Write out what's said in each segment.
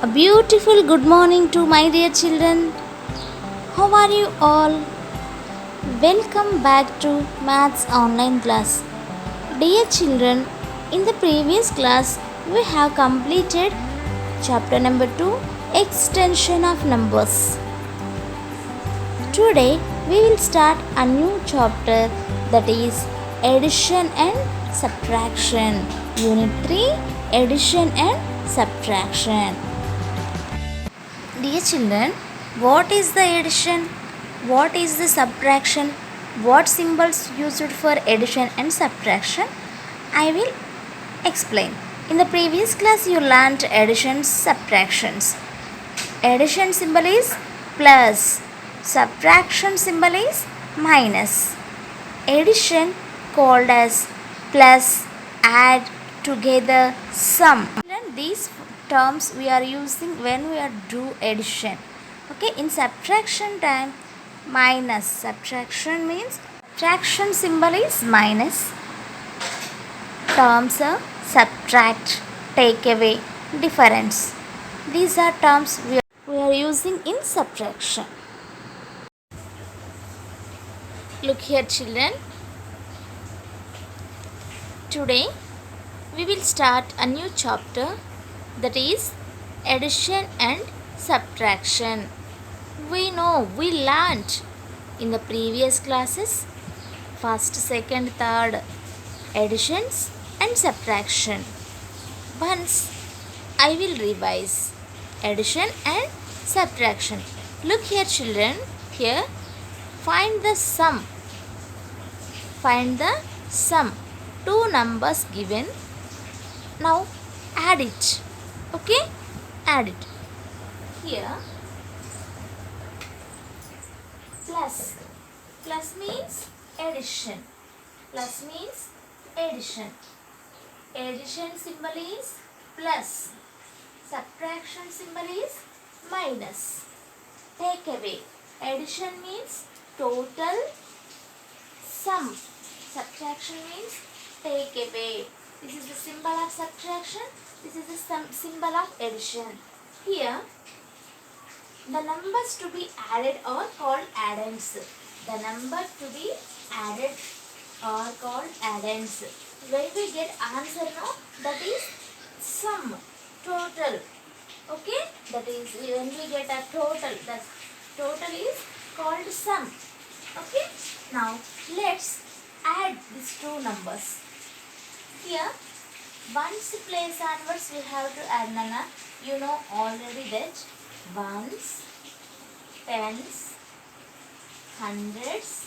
A beautiful good morning to my dear children. How are you all? Welcome back to Maths online class. Dear children, in the previous class we have completed chapter number 2, Extension of Numbers. Today we will start a new chapter, that is Addition and Subtraction. Unit 3, Addition and Subtraction. Dear children, what is the addition? What is the subtraction? What symbols used for addition and subtraction? I will explain. In the previous class you learnt additions, subtractions. Addition symbol is plus, subtraction symbol is minus. Addition called as plus, add, together, sum. These terms we are using when we are do addition. Okay, in subtraction time, minus. Subtraction means subtraction symbol is minus. Terms are subtract, take away, difference. These are terms we are using in subtraction. Look here children. Today we will start a new chapter, that is addition and subtraction. We know, we learnt in the previous classes first, second, third additions and subtraction. Once I will revise addition and subtraction. Look here children, here find the sum. Find the sum. Two numbers given. Now add it. Okay, add it. Here plus. Plus means addition. Plus means addition. Addition symbol is plus. Subtraction symbol is minus. Take away. Addition means total, sum. Subtraction means take away. This is the symbol of subtraction. This is the symbol of addition. Here, the numbers to be added are called addends. The number to be added are called addends. When we get answer now, that is sum, total. Okay, that is when we get a total, the total is called sum. Okay, now let's add these two numbers. Here, ones place onwards we have to add, Nana. You know already that ones, tens, hundreds,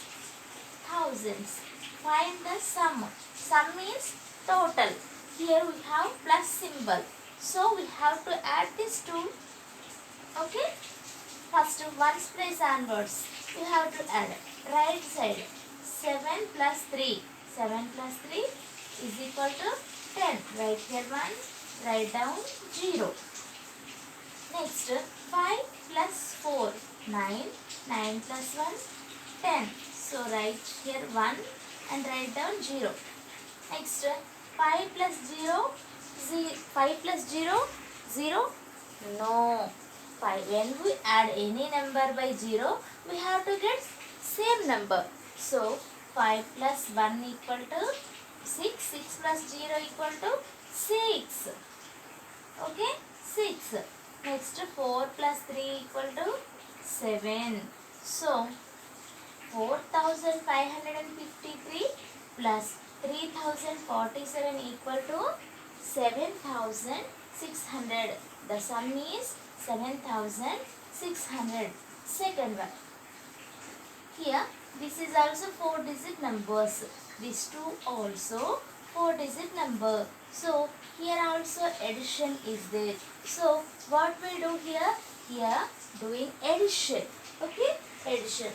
thousands. Find the sum. Sum means total. Here we have plus symbol. So we have to add these two. Okay. First ones place onwards. We have to add right side. 7 plus 3. 7 plus 3 is equal to 10. Write here 1. Write down 0. Next 5 plus 4. 9. 9 plus 1. 10. So write here 1 and write down 0. Next 5 plus 0. 5 plus 0. 0. No. 5. When we add any number by 0, we have to get same number. So 5 plus 1 equal to 6. 6 plus 0 equal to 6. Okay, 6. Next 4 plus 3 equal to 7. So 4553 plus 3047 equal to 7600. The sum is 7600. Second one. Here this is also 4-digit numbers. These two also 4-digit number. So here also addition is there. So what we do here? Here doing addition. Okay, addition.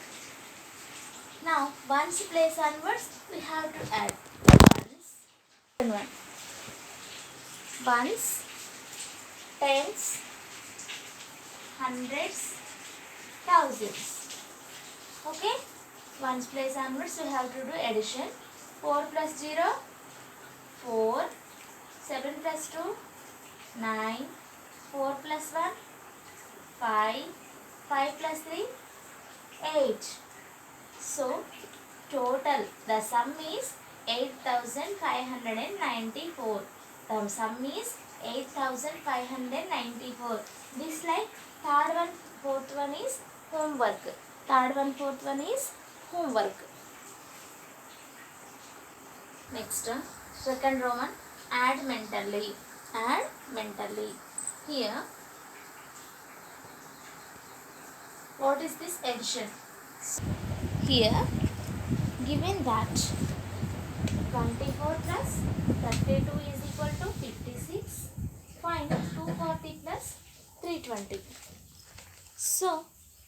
Now ones place onwards we have to add ones, tens, hundreds, thousands. Okay, ones place onwards we have to do addition. 4 plus 0, 4. 7 plus 2, 9. 4 plus 1, 5. 5 plus 3, 8. So, total, the sum is 8594. The sum is 8594. This like third one, fourth one is homework. Third one, fourth one is homework. Next, second Roman, add mentally. Add mentally. Here, what is this addition? Here, given that 24 plus 32 is equal to 56, find 240 plus 320. So,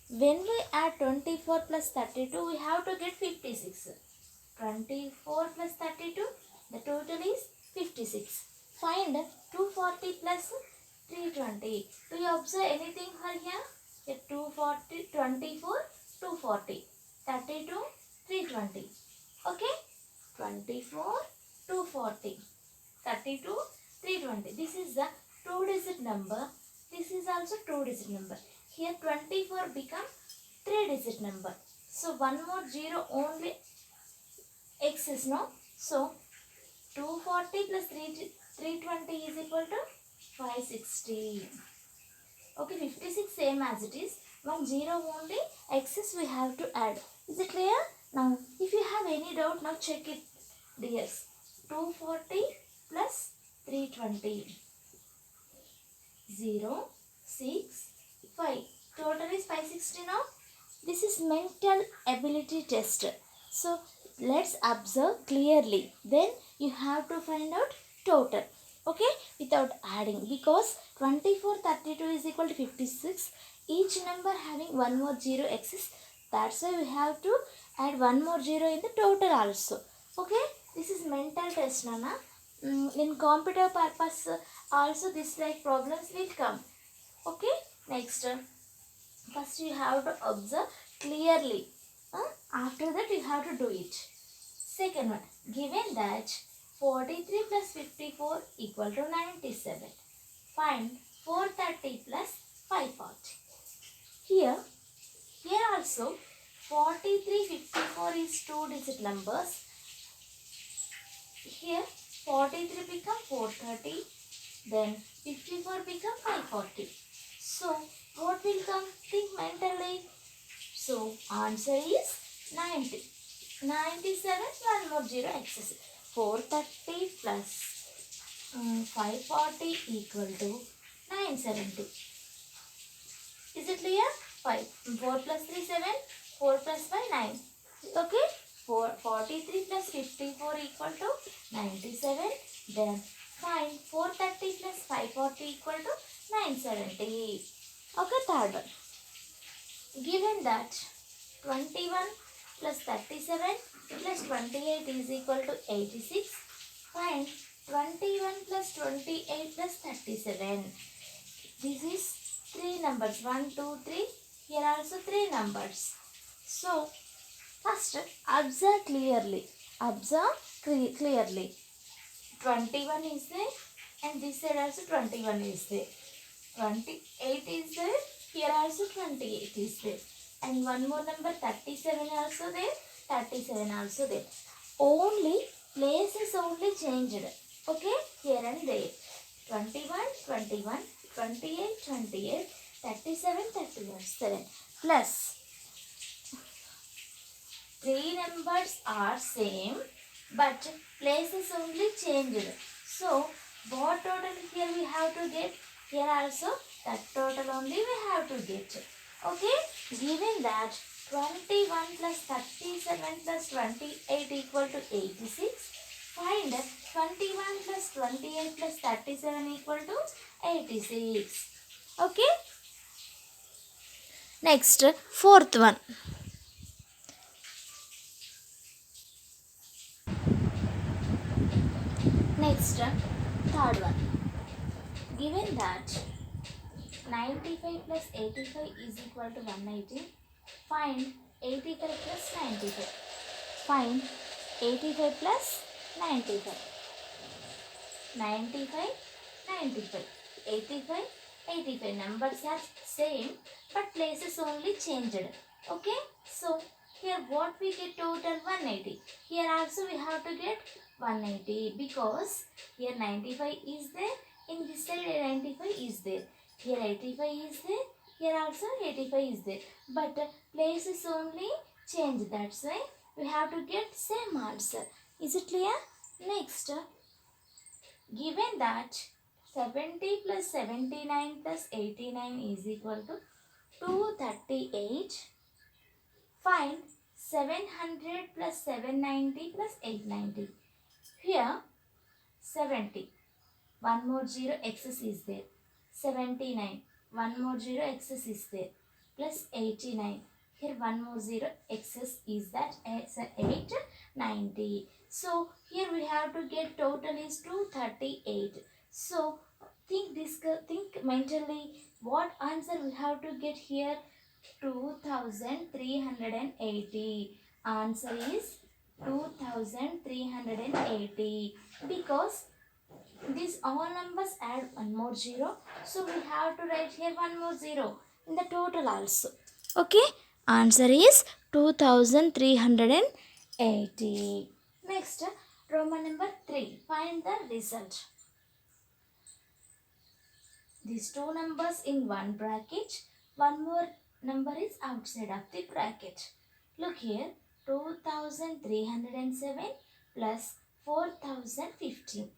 when we add 24 plus 32, we have to get 56. 24 plus 32, the total is 56. Find 240 plus 320. Do you observe anything for here? 240, 24, 240, 32, 320. Okay? 24, 240, 32, 320. This is the 2-digit number. This is also 2-digit number. Here 24 become 3-digit number. So one more 0 only exists, no? So 240 plus 320 is equal to 560. Okay, 56 same as it is. 1 0 only exists, we have to add. Is it clear? Now, if you have any doubt, now check it, dears. 240 plus 320. 0, 6, 5. Total is 560 now. This is mental ability test. So, let's observe clearly. Then you have to find out total. Okay, without adding, because 24, 32 is equal to 56. Each number having one more 0 exists. That's why we have to add one more 0 in the total also. Okay, this is mental test, Nana. In computer purpose also this like problems will come. Okay, next, first you have to observe clearly. After that you have to do it. Second one, given that 43 plus 54 equal to 97. Find 430 plus 540. Here also 43, 54 is 2-digit numbers. Here 43 become 430. Then 54 become 540. So what will come? Think mentally. So answer is 90. 97, one more 0 excess. 430 plus 540 equal to 970. Is it clear? 4 plus 3, 7. 4 plus 5, 9. Okay? 43 plus 54 equal to 97. Then find 430 plus 540 equal to 970. Okay, third one. Given that 21 plus 37 plus 28 is equal to 86. Find 21 plus 28 plus 37. This is 3 numbers. 1, 2, 3. Here also 3 numbers. So, first observe clearly. Observe clearly. 21 is there and this side also 21 is there. 28 is there. Here also 28 is there. And one more number 37 also there. 37 also there. Only places only changed. Okay, here and there. 21, 21, 28, 28, 37, 37. Plus 3 numbers are same but places only changed. So what total here we have to get? Here also that total only we have to get. Okay, given that 21 plus 37 plus 28 equal to 86. Find 21 plus 28 plus 37 equal to 86. Okay. Next, fourth one. Next, third one. Given that 95 plus 85 is equal to 180, find 85 plus 95. Find 85 plus 95. 95, 95. 85, 85. Numbers are same but places only changed. Okay. So here what we get total 180. Here also we have to get 180 because here 95 is there. In this side 95 is there. Here 85 is there. Here also 85 is there. But place is only changed. That's why we have to get same answer. Is it clear? Next, given that 70 plus 79 plus 89 is equal to 238, find 700 plus 790 plus 890. Here 70, one more 0 excess is there. 79, one more 0 excess is there. Plus 89. Here one more 0 excess is that 890. So here we have to get total is 238. So think mentally what answer we have to get here. 2380. Answer is 2380 because these all numbers add one more 0. So we have to write here one more 0 in the total also. Okay. Answer is 2380. Next, Roman number 3. Find the result. These two numbers in one bracket. One more number is outside of the bracket. Look here. 2307 plus 4015.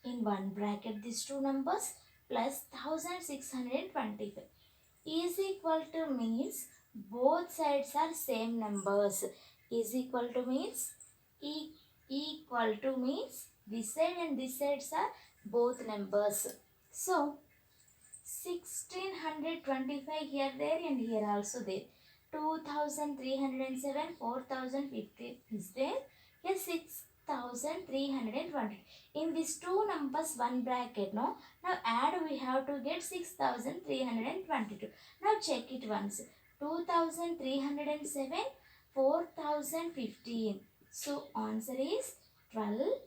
In one bracket these two numbers plus 1625 is equal to means both sides are same numbers. Is equal to means equal to means this side and this sides are both numbers. So 1625 here there and here also there. 2307 4050 is there. Here 6320. In these two numbers one bracket, no. Now add we have to get 6322. Now check it once. 2307 4015. So answer is 12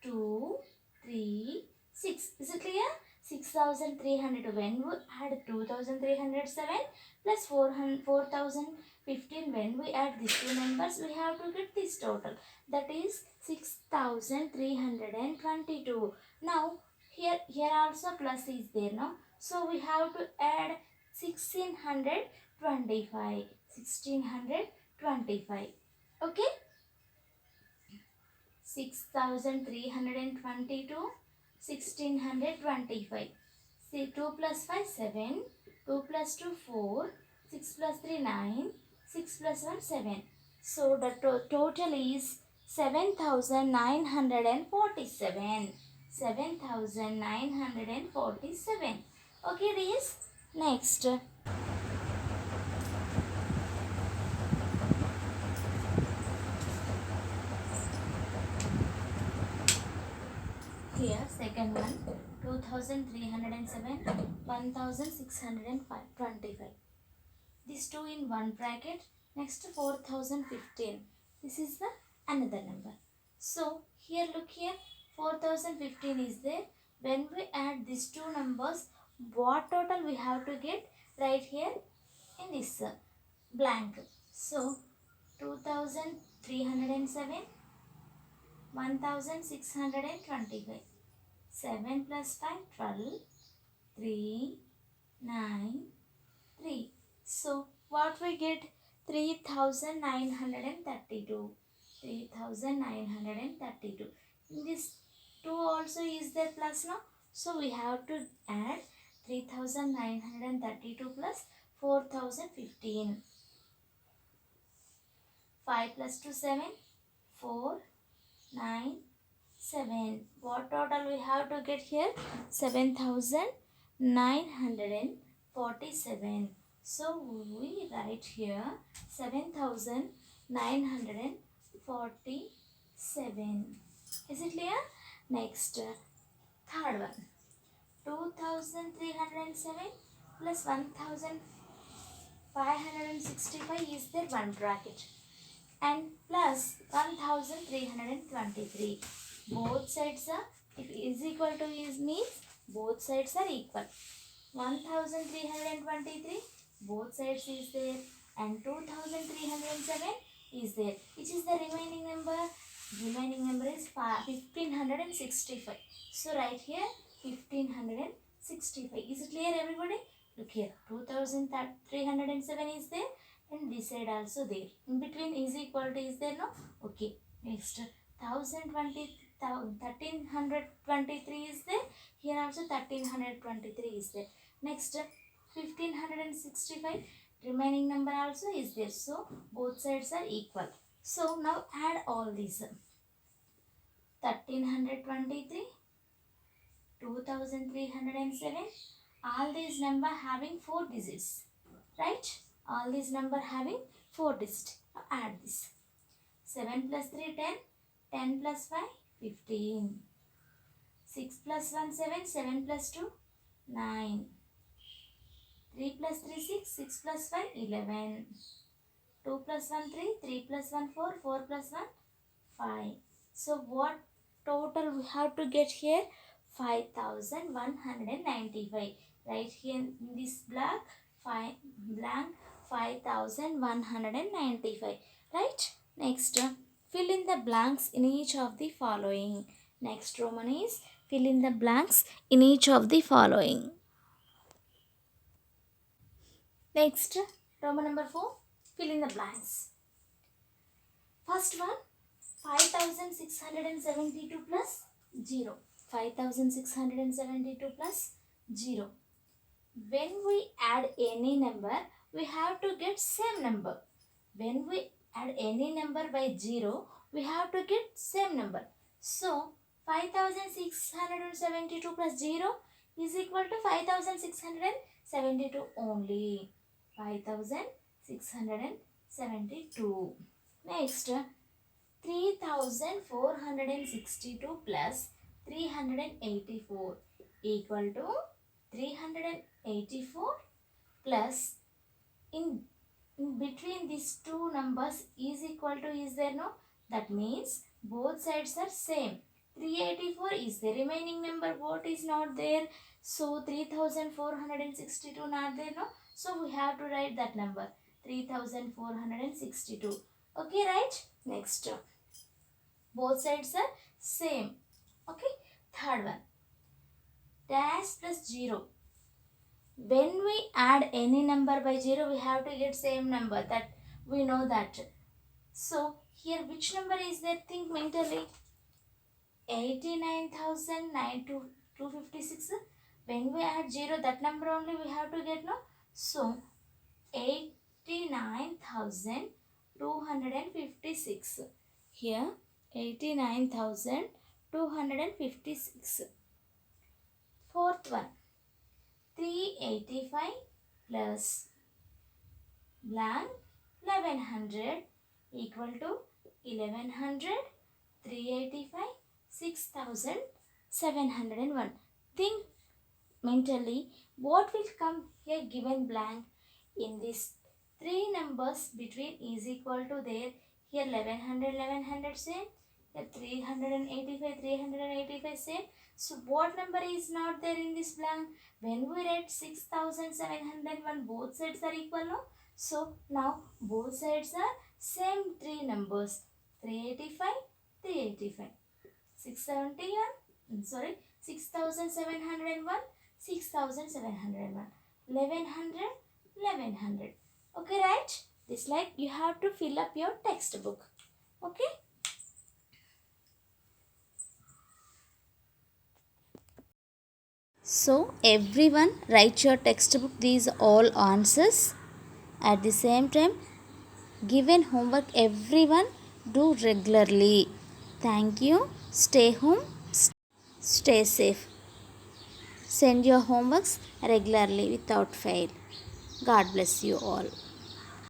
2 3 6. Is it clear? 6300. When we add 2307 plus 4015, when we add these two numbers we have to get this total, that is 6322. Now here also plus is there, no? So we have to add 1625. Okay. 6322 1625. See 2 plus 5 7, 2 plus 2 4, 6 plus 3 9, 6 plus 1 7. So the total is 7947. 7947. Okay, this next. Here second one 2307 1625. These two in one bracket. Next 4015. This is the another number. So here look here 4015 is there. When we add these two numbers, what total we have to get right here in this blank. So 2307 1625. 7 plus 5 12. 3 9 3. So what we get? 3932. 3932. In this 2 also is there plus, no? So we have to add 3932 plus 4015. 5 plus 2 7. 4 9 7. What total we have to get here? 7947. So we write here 7947. Is it clear? Next, third one. 2307 plus 1565 is there one bracket, and plus 1323. Both sides are, if is equal to is means both sides are equal. 1323 both sides is there, and 2307 is there. Which is the remaining number? Remaining number is 1565. So write here 1565. Is it clear, everybody? Look here, 2307 is there, and this side also there. In between is equal to is there, no? Okay. Next, 1323 is there. Here also 1323 is there. Next, 1565 remaining number also is there. So both sides are equal. So now add all these. 1323, 2307. All these number having 4 digits. Right? All these number having 4 digits. Now add this. 7 plus 3, 10. 10 plus 5, 15. 6 plus 1, 7. 7 plus 2, 9. 3 plus 3, 6. 6 plus 5, 11. 2 plus 1, 3. 3 plus 1, 4. 4 plus 1, 5. So what total we have to get here? 5195. Right here in this blank 5195. Right? Next, fill in the blanks in each of the following. Next Roman is fill in the blanks in each of the following. Next, Roman number 4, fill in the blanks. First one, 5672 plus 0. 5672 plus 0. When we add any number, we have to get same number. When we add any number by 0, we have to get same number. So 5672 plus 0 is equal to 5672 only. 5672. Next, 3462 plus 384 equal to 384 plus in between these two numbers is equal to is there, no? That means both sides are same. 384 is the remaining number, what is not there? So 3462 not there, no? So we have to write that number 3462. Okay, right? Next, both sides are same. Okay. Third one, dash plus 0. When we add any number by 0, we have to get same number. That we know that. So here which number is there? Think mentally. 89,256. When we add 0, that number only we have to get, no? So 89,256. Here 89,256. Fourth one, 385 plus blank 1100 equal to 1100, 385, 6701. Think mentally what will come here given blank. In this three numbers between is equal to there. Here 1100 same. Here 385 same. So what number is not there in this blank? When we write 6701, both sides are equal, no? So now both sides are same three numbers. 385, 671, 6701, 6701. 1100. Okay, right? This like you have to fill up your textbook. Okay? So everyone write your textbook these all answers. At the same time, given homework everyone do regularly. Thank you. Stay home. Stay safe. Send your homeworks regularly without fail. God bless you all.